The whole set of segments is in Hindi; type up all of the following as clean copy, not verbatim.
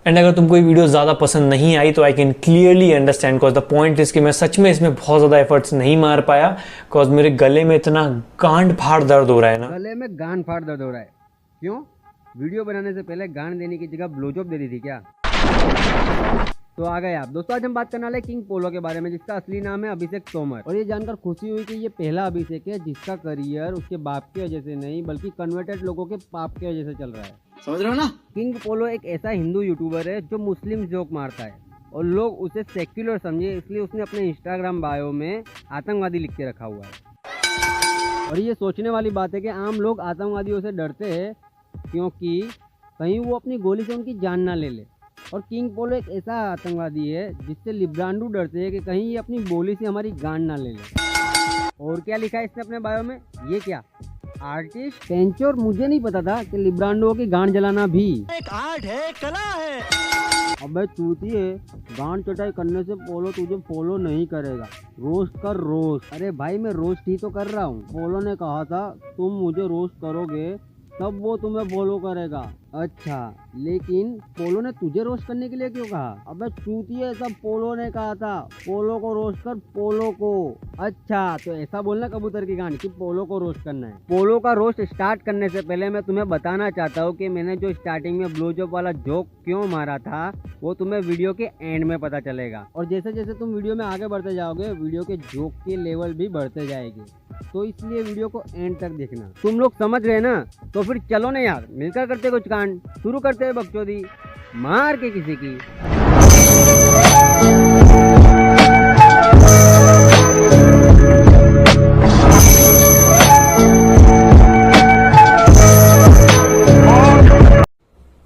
एंड अगर तुमको ये वीडियो ज़्यादा पसंद नहीं आई तो I can clearly understand, because the point is कि मैं सच में इसमें बहुत ज़्यादा एफर्ट्स नहीं मार पाया, बिकॉज मेरे गले में इतना गांड फाड़ दर्द हो रहा है ना, गले में गांड फाड़ दर्द हो रहा है। क्यों? वीडियो बनाने से पहले गांड देने की जगह ब्लोजॉब दे दी थी क्या? तो आ गए आप दोस्तों। आज हम बात करने वाले किंग पोलो के बारे में, जिसका असली नाम है अभिषेक तोमर। और ये जानकर खुशी हुई कि ये पहला अभिषेक है जिसका करियर उसके बाप की वजह से नहीं बल्कि कन्वर्टेड लोगों के पाप की वजह से चल रहा है। समझ रहे हो ना? किंग पोलो एक ऐसा हिंदू यूट्यूबर है जो मुस्लिम जोक मारता है और लोग उसे सेक्युलर समझे, इसलिए उसने अपने इंस्टाग्राम बायो में आतंकवादी लिख के रखा हुआ है। और ये सोचने वाली बात है कि आम लोग आतंकवादियों से डरते हैं क्योंकि कहीं वो अपनी गोली से उनकी जान ना ले ले। और किंग पोलो एक ऐसा आतंकवादी है जिससे लिब्रांडू डरते हैं कि कहीं ये अपनी गोली से हमारी गांड ना ले ले। और क्या लिखा है इसने अपने बायो में? ये क्या आर्टिस्ट पेंचोर, मुझे नहीं पता था कि लिब्रांडो की गांड जलाना भी एक आर्ट है, कला है। अबे चूतिए, गांड चटाई करने से पोलो तुझे फॉलो नहीं करेगा। रोस्ट कर रोस्ट। अरे भाई मैं रोस्ट ही तो कर रहा हूँ। पोलो ने कहा था तुम मुझे रोस्ट करोगे तब वो तुम्हें फॉलो करेगा। अच्छा, लेकिन पोलो ने तुझे रोस्ट करने के लिए क्यों कहा? अबे चूतिए, सब पोलो ने कहा था पोलो को रोस्ट कर पोलो को। अच्छा, तो ऐसा बोलना कबूतर की गांड कि पोलो को रोस्ट करना है। पोलो का रोस्ट स्टार्ट करने से पहले मैं तुम्हें बताना चाहता हूँ कि मैंने जो स्टार्टिंग में ब्लोजॉब वाला जोक क्यों मारा था वो तुम्हें वीडियो के एंड में पता चलेगा। और जैसे जैसे तुम वीडियो में आगे बढ़ते जाओगे वीडियो के जोक के लेवल भी बढ़ते जाएंगे, तो इसलिए वीडियो को एंड तक देखना। तुम लोग समझ गए ना? तो फिर चलो ना यार, मिलकर करते कुछ कांड। शुरू करते हैं बकचोदी मार के किसी की।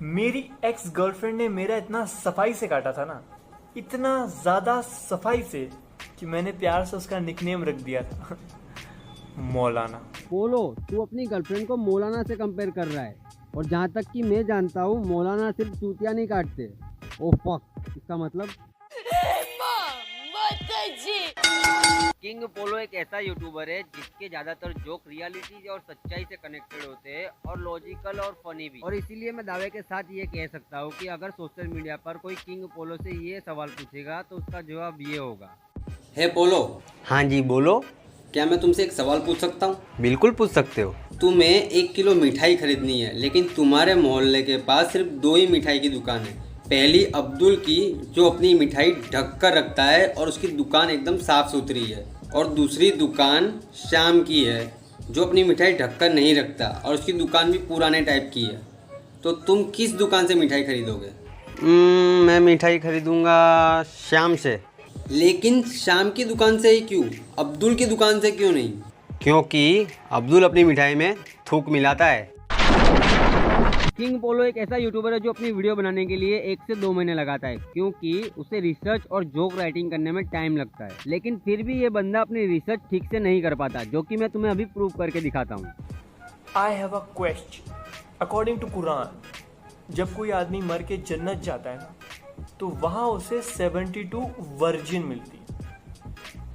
मेरी एक्स गर्लफ्रेंड ने मेरा इतना सफाई से काटा था ना, इतना ज्यादा सफाई से कि मैंने प्यार से उसका निकनेम रख दिया था मौलाना। पोलो, तू अपनी गर्लफ्रेंड को मौलाना से कंपेयर कर रहा है, और जहाँ तक कि मैं जानता हूँ मौलाना सिर्फ चूतिया नहीं काटते। ओ फक, इसका मतलब किंग पोलो एक ऐसा यूट्यूबर है जिसके ज्यादातर जोक रियलिटी और सच्चाई से कनेक्टेड होते हैं और लॉजिकल और फनी भी। और इसीलिए मैं दावे के साथ ये कह सकता हूँ कि अगर सोशल मीडिया पर कोई किंग पोलो से ये सवाल पूछेगा तो उसका जवाब ये होगा। हे पोलो। हाँ जी बोलो। क्या मैं तुमसे एक सवाल पूछ सकता हूँ? बिल्कुल पूछ सकते हो। तुम्हें 1 किलो मिठाई खरीदनी है, लेकिन तुम्हारे मोहल्ले के पास सिर्फ 2 ही मिठाई की दुकान है। पहली अब्दुल की, जो अपनी मिठाई ढक कर रखता है और उसकी दुकान एकदम साफ सुथरी है, और दूसरी दुकान श्याम की है जो अपनी मिठाई ढक कर नहीं रखता और उसकी दुकान भी पुराने टाइप की है। तो तुम किस दुकान से मिठाई खरीदोगे? मैं मिठाई खरीदूंगा श्याम से। लेकिन श्याम की दुकान से ही क्यों, अब्दुल की दुकान से क्यों नहीं? क्योंकि अब्दुल अपनी मिठाई में थूक मिलाता है। किंग पोलो एक ऐसा यूट्यूबर है जो अपनी वीडियो बनाने के लिए 1 से 2 महीने लगाता है, क्योंकि उसे रिसर्च और जोक राइटिंग करने में टाइम लगता है। लेकिन फिर भी ये बंदा अपनी रिसर्च ठीक से नहीं कर पाता, जो कि मैं तुम्हें अभी प्रूव करके दिखाता हूँ। I have a question. According to Quran, जब कोई आदमी मर के जन्नत जाता है ना, तो वहां उसे 72 वर्जिन मिलती है।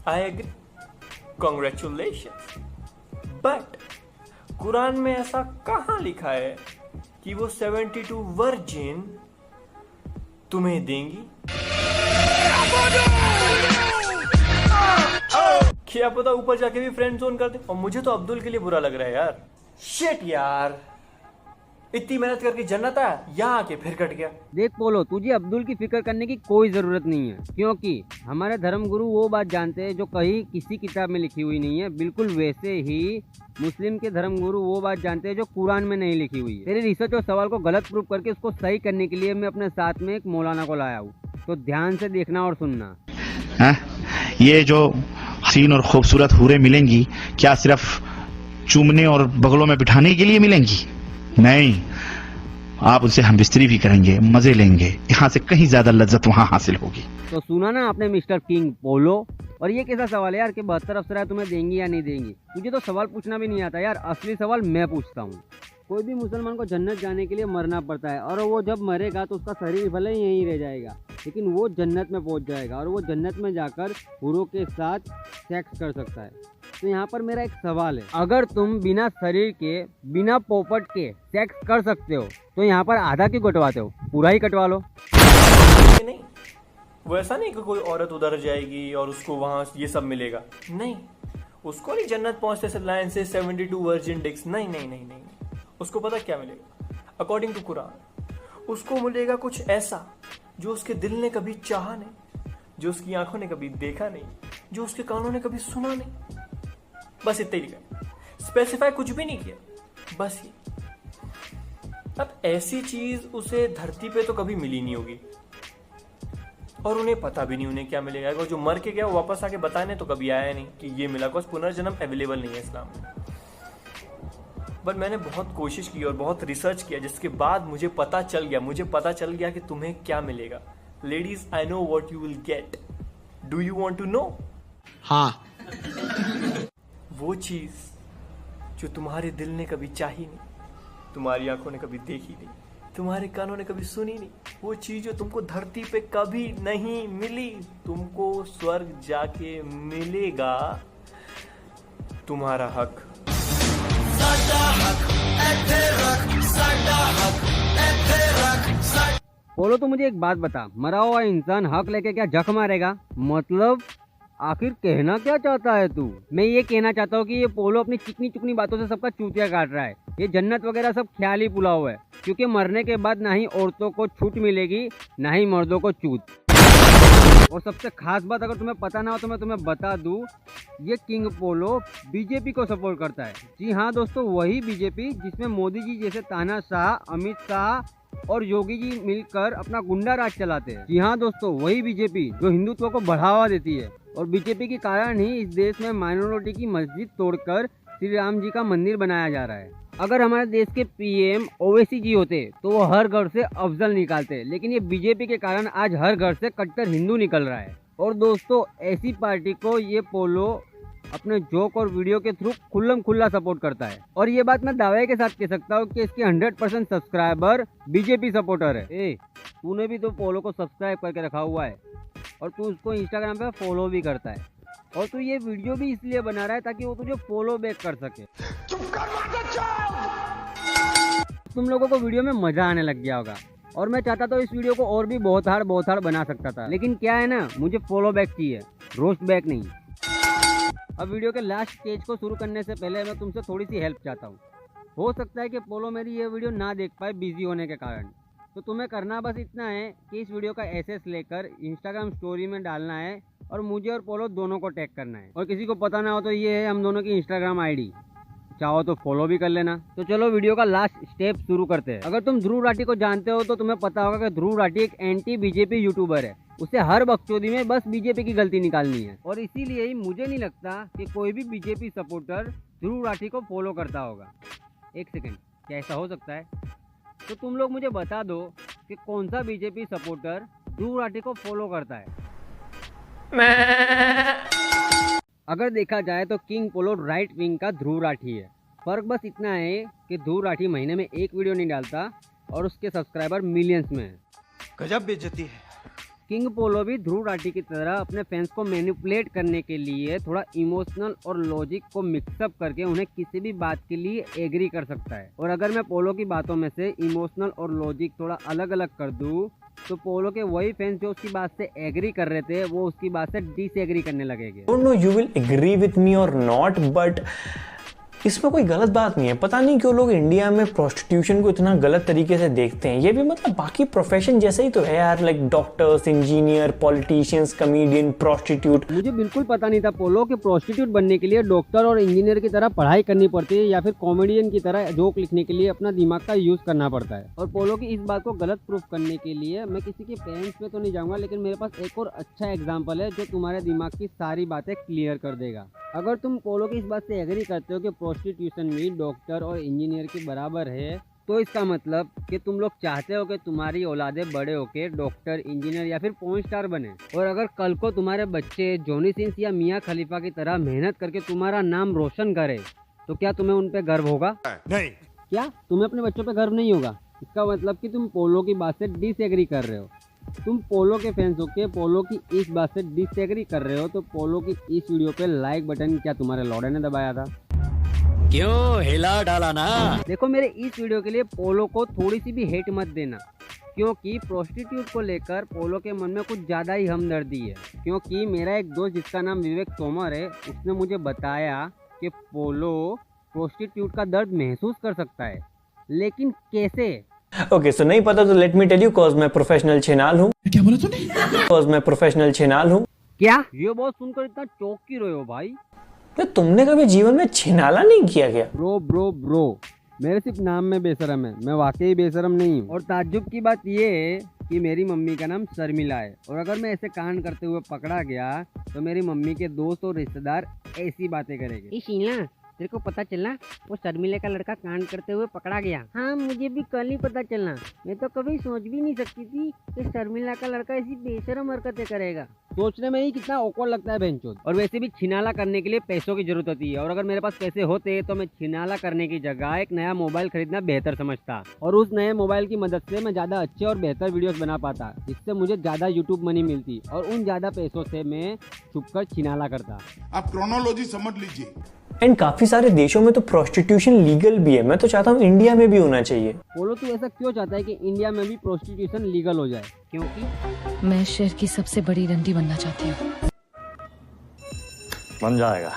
I agree, congratulation. But Quran में ऐसा कहाँ लिखा है कि वो 72 वर्जिन तुम्हें देंगी? क्या पता ऊपर जाके भी फ्रेंड जोन कर दे। और मुझे तो अब्दुल के लिए बुरा लग रहा है यार। शिट यार, इतनी मेहनत करके जन्नत आया, यहाँ आके फिर कट गया। देख पोलो, तुझे अब्दुल की फिक्र करने की कोई जरूरत नहीं है, क्योंकि हमारे धर्म गुरु वो बात जानते हैं जो कहीं किसी किताब में लिखी हुई नहीं है। बिल्कुल वैसे ही मुस्लिम के धर्म गुरु वो बात जानते हैं जो कुरान में नहीं लिखी हुई है। तेरे रिसर्च और सवाल को गलत प्रूव करके उसको सही करने के लिए मैं अपने साथ में एक मौलाना को लाया हूँ, तो ध्यान से देखना और सुनना। ये जो हसीन और खूबसूरत हूरें मिलेंगी, क्या सिर्फ चूमने और बगलों में बिठाने के लिए मिलेंगी? नहीं, आप उनसे हम बिस्तरी भी करेंगे, मजे लेंगे, यहाँ से कहीं ज्यादा लज्जत वहाँ हासिल होगी। तो सुना ना आपने मिस्टर किंग पोलो। और ये कैसा सवाल है यार कि 72 अप्सराएं तुम्हें देंगी या नहीं देंगी? तुझे तो सवाल पूछना भी नहीं आता यार। असली सवाल मैं पूछता हूँ। कोई भी मुसलमान को जन्नत जाने के लिए मरना पड़ता है, और वो जब मरेगा तो उसका शरीर भले ही यहीं रह जाएगा, लेकिन वो जन्नत में पहुंच जाएगा और वो जन्नत में जाकर हूरों के साथ सेक्स कर सकता है। तो यहाँ पर मेरा एक सवाल है, अगर तुम बिना शरीर के, बिना पोपट के सेक्स कर सकते हो, तो यहाँ पर आधा क्यों कटवाते हो? पूरा ही कटवा लो। नहीं, वो ऐसा नहीं कि कोई औरत उधर जाएगी और उसको वहां ये सब मिलेगा, नहीं। उसको नहीं जन्नत पहुंचते से लाइन से 72 वर्जिन डिक्स, नहीं नहीं नहीं नहीं, नहीं। उसको पता क्या मिलेगा? अकॉर्डिंग टू कुरान उसको मिलेगा कुछ ऐसा जो उसके दिल ने कभी चाहा नहीं, जो उसकी आंखों ने कभी देखा नहीं, जो उसके कानों ने कभी सुना नहीं। बस इतना ही लिखा, स्पेसिफाई कुछ भी नहीं किया, बस ये। अब ऐसी चीज उसे धरती पे तो कभी मिली नहीं होगी और उन्हें पता भी नहीं उन्हें क्या मिलेगा। अगर जो मर के गया वो वापस आके बताने तो कभी आया नहीं कि ये मिला, कुछ पुनर्जन्म अवेलेबल नहीं है इस्लाम में। बट मैंने बहुत कोशिश की और बहुत रिसर्च किया, जिसके बाद मुझे पता चल गया कि तुम्हें क्या मिलेगा। Ladies, I know what you will get. Do you want to know? हाँ। वो चीज जो तुम्हारे दिल ने कभी चाही नहीं, तुम्हारी आंखों ने कभी देखी नहीं, तुम्हारे कानों ने कभी सुनी नहीं, वो चीज जो तुमको धरती पे कभी नहीं मिली, तुमको स्वर्ग जाके मिलेगा। तुम्हारा हक। पोलो, तो मुझे एक बात बता, मरा हुआ इंसान हक लेके क्या जख मारेगा? मतलब आखिर कहना क्या चाहता है तू? मैं ये कहना चाहता हूँ कि ये पोलो अपनी चिकनी चुकनी बातों से सबका चूतिया काट रहा है। ये जन्नत वगैरह सब ख्याल ही पुलाव है, क्योंकि मरने के बाद ना ही औरतों को छूट मिलेगी ना ही मर्दों को चूत। और सबसे खास बात अगर तुम्हें पता ना हो तो मैं तुम्हें बता दूं, ये किंग पोलो बीजेपी को सपोर्ट करता है। जी हाँ दोस्तों, वही बीजेपी जिसमें मोदी जी जैसे तानाशाह, अमित शाह और योगी जी मिलकर अपना गुंडा राज चलाते हैं। जी हाँ दोस्तों, वही बीजेपी जो हिंदुत्व को बढ़ावा देती है। और बीजेपी के कारण ही इस देश में माइनॉरिटी की मस्जिद तोड़कर श्री राम जी का मंदिर बनाया जा रहा है। अगर हमारे देश के पीएम ओवैसी जी होते तो वो हर घर से अफजल निकालते, लेकिन ये बीजेपी के कारण आज हर घर से कट्टर हिंदू निकल रहा है। और दोस्तों, ऐसी पार्टी को ये पोलो अपने जोक और वीडियो के थ्रू खुल्लम खुल्ला सपोर्ट करता है। और ये बात मैं दावे के साथ कह सकता हूँ कि इसके 100% सब्सक्राइबर बीजेपी सपोर्टर है। तूने भी तो पोलो को सब्सक्राइब करके रखा हुआ है और तू उसको इंस्टाग्राम पे फॉलो भी करता है, और तू ये वीडियो भी इसलिए बना रहा है ताकि वो तुझे फॉलो बैक कर सके। तुम लोगों को वीडियो में मजा आने लग गया होगा और मैं चाहता तो इस वीडियो को और भी बहुत हार्ड बना सकता था, लेकिन क्या है ना, मुझे फॉलो बैक चाहिए, रोस्ट बैक नहीं। अब वीडियो के लास्ट स्टेज को शुरू करने से पहले मैं तुमसे थोड़ी सी हेल्प चाहता हूँ। हो सकता है कि पोलो मेरी ये वीडियो ना देख पाए बिजी होने के कारण, तो तुम्हें करना बस इतना है कि इस वीडियो का एसेस लेकर इंस्टाग्राम स्टोरी में डालना है और मुझे और पोलो दोनों को टैग करना है। और किसी को पता ना हो तो ये है हम दोनों की इंस्टाग्राम आईडी, चाहो तो फॉलो भी कर लेना। तो चलो वीडियो का लास्ट स्टेप शुरू करते हैं। अगर तुम ध्रुव राठी को जानते हो तो तुम्हें पता होगा कि ध्रुव राठी एक एंटी बीजेपी यूट्यूबर है। उसे हर बकचोदी में बस बीजेपी की गलती निकालनी है, और इसीलिए ही मुझे नहीं लगता कि कोई भी बीजेपी सपोर्टर ध्रुव राठी को फॉलो करता होगा। एक सेकेंड, क्या ऐसा हो सकता है? तो तुम लोग मुझे बता दो कि कौन सा बीजेपी सपोर्टर ध्रुव राठी को फॉलो करता है। अगर देखा जाए तो किंग पोलो राइट विंग का ध्रुव राठी है। फर्क बस इतना है कि ध्रुव राठी महीने में एक वीडियो नहीं डालता और उसके सब्सक्राइबर मिलियंस में है। गजब बेइज्जती है। किंग पोलो भी ध्रुव राठी की तरह अपने फैंस को मैनिपुलेट करने के लिए थोड़ा इमोशनल और लॉजिक को मिक्सअप करके उन्हें किसी भी बात के लिए एग्री कर सकता है। और अगर मैं पोलो की बातों में से इमोशनल और लॉजिक थोड़ा अलग अलग कर दूं तो पोलो के वही फैंस जो उसकी बात से एग्री कर रहे थे वो उसकी बात से डिसएग्री करने लगेंगे। Don't know you will agree with me और नॉट, बट इसमें कोई गलत बात नहीं है। पता नहीं क्यों लोग इंडिया में प्रोस्टिट्यूशन को इतना गलत तरीके से देखते हैं। ये भी मतलब बाकी प्रोफेशन जैसे ही तो है यार, like doctors, engineer, politicians, comedian, prostitute. मुझे बिल्कुल पता नहीं था पोलो कि प्रोस्टिट्यूट बनने के लिए डॉक्टर और इंजीनियर की तरह पढ़ाई करनी पड़ती है या फिर कॉमेडियन की तरह जोक लिखने के लिए अपना दिमाग का यूज करना पड़ता है। और पोलो की इस बात को गलत प्रूफ करने के लिए मैं किसी के पेरेंट्स पे तो नहीं जाऊंगा, लेकिन मेरे पास एक और अच्छा एग्जाम्पल है जो तुम्हारे दिमाग की सारी बातें क्लियर कर देगा। अगर तुम पोलो की इस बात से एग्री करते हो कि प्रोस्टिट्यूशन भी डॉक्टर और इंजीनियर के बराबर है, तो इसका मतलब कि तुम लोग चाहते हो कि तुम्हारी औलादे बड़े होके डॉक्टर, इंजीनियर या फिर पॉर्न स्टार बने। और अगर कल को तुम्हारे बच्चे जॉनी सिंस या मियां खलीफा की तरह मेहनत करके तुम्हारा नाम रोशन करे, तो क्या तुम्हें उन पे गर्व होगा? नहीं। क्या तुम्हें अपने बच्चों पे गर्व नहीं होगा? इसका मतलब कि तुम पोलो की बात से डिसएग्री कर रहे हो। तुम पोलो के फैंस होके पोलो की इस बात से डिसएग्री कर रहे हो, तो पोलो की इस वीडियो पे लाइक बटन क्या तुम्हारे लौड़े ने दबाया था? क्यों हिला डाला ना? देखो, मेरे इस वीडियो के लिए पोलो को थोड़ी सी भी हेट मत देना, क्योंकि प्रोस्टिट्यूट को लेकर पोलो के मन में कुछ ज़्यादा ही हमदर्दी है। क्योंकि मेरा एक दोस्त जिसका नाम विवेक तोमर है, उसने मुझे बताया कि पोलो प्रोस्टिट्यूट का दर्द महसूस कर सकता है, लेकिन कैसे? ओके सो नहीं पता तो let me tell you, cause मैं प्रोफेशनल छिनाल हूँ। क्या बोला तूने? कॉज मैं प्रोफेशनल छिनाल हूँ। क्या ये बात सुनकर इतना चौंक क्यों रहे हो भाई? तो तुमने कभी जीवन में छिनाला नहीं किया क्या? ब्रो मेरे सिर्फ नाम में बेशरम है, मैं वाकई बेशरम नहीं हूँ। और ताज्जुब की बात ये है कि मेरी मम्मी का नाम शर्मिला है, और अगर मैं ऐसे कांड करते हुए पकड़ा गया तो मेरी मम्मी के दोस्त और रिश्तेदार ऐसी बातें करेंगे। शीला, तेरे को पता चलना वो शर्मिला का लड़का कांड करते हुए पकड़ा गया? हाँ, मुझे भी कल ही पता चलना। मैं तो कभी सोच भी नहीं सकती थी कि शर्मिला का लड़का ऐसी बेशरम हरकतें करेगा। सोचने में ही कितना awkward लगता है बेंचोद। और वैसे भी छिनाला करने के लिए पैसों की जरूरत होती है, और अगर मेरे पास पैसे होते तो मैं छिनाला करने की जगह एक नया मोबाइल खरीदना बेहतर समझता, और उस नए मोबाइल की मदद से मैं ज्यादा अच्छे और बेहतर वीडियोस बना पाता, जिससे मुझे ज्यादा यूट्यूब मनी मिलती, और उन ज्यादा पैसों से मैं छुपकर छिनाला करता। आप क्रोनोलॉजी समझ लीजिए। एंड काफी सारे देशों में तो प्रोस्टिट्यूशन लीगल भी है। मैं तो चाहता हूँ इंडिया में भी होना चाहिए। बोलो तू ऐसा क्यों चाहता है कि इंडिया में भी प्रोस्टिट्यूशन लीगल हो जाए? क्योंकि मैं शहर की सबसे बड़ी रंडी बनना चाहती हूँ। बन जाएगा।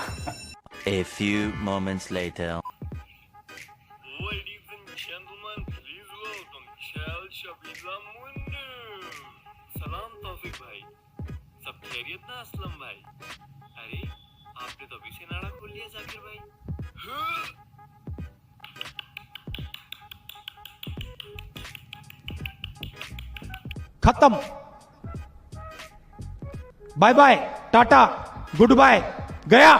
A few moments later. Ladies and gentlemen, please welcome Chal Shabila Munnu. सलाम तौफिक भाई, सब खैरियत ना असलम भाई? अरे आपने तो अभी से नाड़ा खोल लिया जाकिर भाई। खत्म, bye bye, tata, good bye, गया।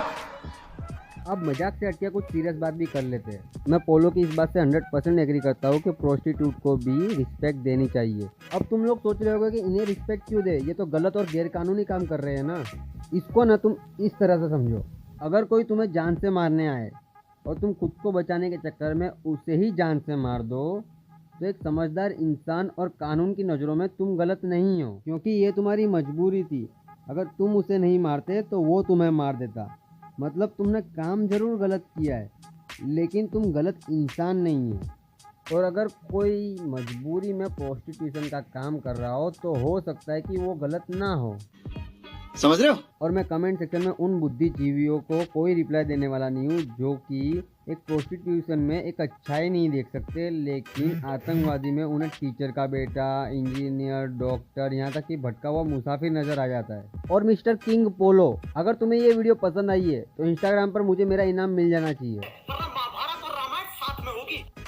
अब मजाक से हटके कुछ सीरियस बात भी कर लेते हैं। मैं पोलो की इस बात से 100% एग्री करता हूँ कि प्रोस्टिट्यूट को भी रिस्पेक्ट देनी चाहिए। अब तुम लोग सोच रहे होगे कि इन्हें रिस्पेक्ट क्यों दे, ये तो गलत और गैरकानूनी काम कर रहे हैं ना। इसको ना तुम इस तरह से समझो, अगर कोई तुम्हें जान से मारने आए और तुम खुद को बचाने के चक्कर में उसे ही जान से मार दो, तो एक समझदार इंसान और कानून की नज़रों में तुम गलत नहीं हो, क्योंकि ये तुम्हारी मजबूरी थी। अगर तुम उसे नहीं मारते तो वो तुम्हें मार देता। मतलब तुमने काम जरूर गलत किया है, लेकिन तुम गलत इंसान नहीं हो। और अगर कोई मजबूरी में प्रोस्टिट्यूशन का काम कर रहा हो तो हो सकता है कि वो गलत ना हो, समझ रहे हो? और मैं कमेंट सेक्शन में उन बुद्धिजीवियों को कोई रिप्लाई देने वाला नहीं हूँ जो कि एक प्रोस्टिट्यूशन में एक अच्छाई नहीं देख सकते, लेकिन आतंकवादी में उन्हें टीचर का बेटा, इंजीनियर, डॉक्टर, यहाँ तक कि भटका हुआ मुसाफिर नजर आ जाता है। और मिस्टर किंग पोलो, अगर तुम्हें ये वीडियो पसंद आई है तो इंस्टाग्राम पर मुझे मेरा इनाम मिल जाना चाहिए।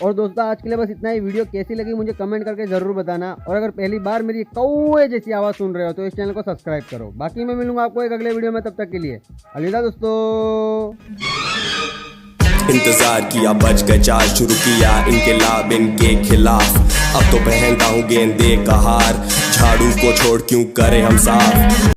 और दोस्तों, आज के लिए बस इतना ही। वीडियो कैसी लगी मुझे कमेंट करके जरूर बताना, और अगर पहली बार मेरी कौवे जैसी आवाज़ सुन रहे हो तो इस चैनल को सब्सक्राइब करो। बाकी मैं मिलूंगा आपको एक अगले वीडियो में, तब तक के लिए अलविदा दोस्तों। इंतजार किया, बच गए चार, शुरू किया इनके लाभ इनके खिलाफ। अब तो पहनता हूँ गेंदे का हार, झाड़ू को छोड़ क्यों करे हम साफ।